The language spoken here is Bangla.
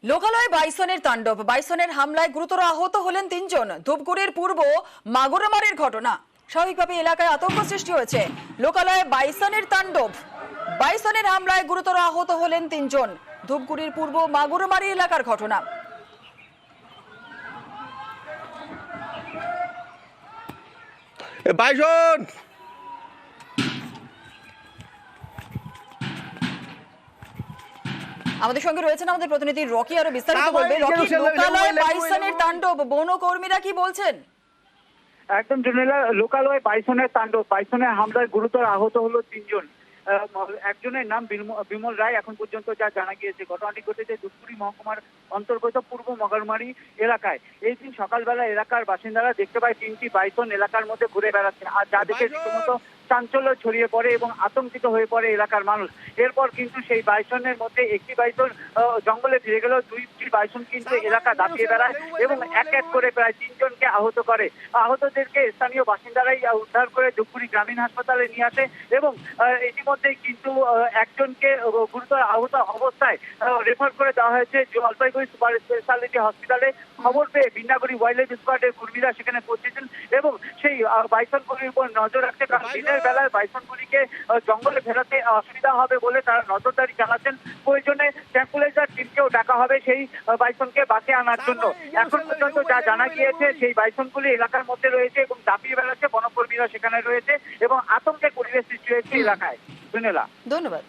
লোকালয়ে বাইসনের তাণ্ডব, বাইসনের হামলায় গুরুতর আহত হলেন 3 জন। ধূপগুড়ির পূর্ব মাগুরামারির ঘটনা। স্বাভাবিকভাবে এলাকায় আতঙ্ক সৃষ্টি হয়েছে। লোকালয়ে বাইসনের তাণ্ডব, বাইসনের হামলায় গুরুতর আহত হলেন 3 জন। ধূপগুড়ির পূর্ব মাগুরামারি এলাকার ঘটনা। বাইসন আমাদের সঙ্গে রয়েছেন আমাদের প্রতিনিধি রকি, আরো বিস্তারিত বলবে। রকি, লোকালয়ে বাইসনের তাণ্ডব, বনকর্মীরা কি বলছেন? একদম জুনেলা, লোকালয়ে বাইসনের তাণ্ডব, বাইসনের হামলায় গুরুতর আহত হলো 3 জন। একজনের নাম বিমল রায়। এখন পর্যন্ত যা জানা গিয়েছে, ঘটনাটি ঘটেছে ধূপগুড়ি মহকুমার অন্তর্গত পূর্ব মগরমারি এলাকায়। এই দিন সকালবেলা এলাকার বাসিন্দারা দেখতে পায় 3টি বাইসন এলাকার মধ্যে ঘুরে বেড়াচ্ছে, আর যা দেখে রীতিমতো চাঞ্চল্য ছড়িয়ে পড়ে এবং আতঙ্কিত হয়ে পড়ে এলাকার মানুষ। এরপর কিন্তু সেই বাইসনের মধ্যে একটি বাইসন জঙ্গলে ফিরে গেল, 2টি বাইসন কিন্তু এলাকা দাপিয়ে বেড়ায় এবং এক এক করে প্রায় 3 জনকে আহত করে। আহতদেরকে স্থানীয় বাসিন্দারাই উদ্ধার করে ধূপগুড়ি গ্রামীণ হাসপাতালে নিয়ে আসে এবং ইতিমধ্যেই কিন্তু একজনকে গুরুতর আহত অবস্থায় রেফার করে দেওয়া হয়েছে জলপাইগুড়ি সুপার স্পেশালিটি হসপিটালে। খবর পেয়ে বিন্নাগুড়ি ওয়াইল্ড লাইফ স্কোয়াডের কর্মীরা সেখানে পৌঁছেছেন এবং সেই বাইসনগুলির উপর নজর রাখতে, কারণ দিনের বেলায় বাইসনগুলিকে জঙ্গলে ফেরাতে অসুবিধা হবে বলে তারা নজরদারি চালাচ্ছেন। প্রয়োজনে ট্যাঙ্কুলাইজার টিমকেও ডাকা হবে সেই বাইসনকে বাঁচিয়ে আনার জন্য। এখন পর্যন্ত যা জানা গিয়েছে, সেই বাইসনগুলি এলাকার মধ্যে রয়েছে এবং দাপিয়ে বেড়াচ্ছে, বনকর্মীরা সেখানে রয়েছে এবং আতঙ্কের পরিবেশ সৃষ্টি হয়েছে এলাকায়। ধন্যবাদ।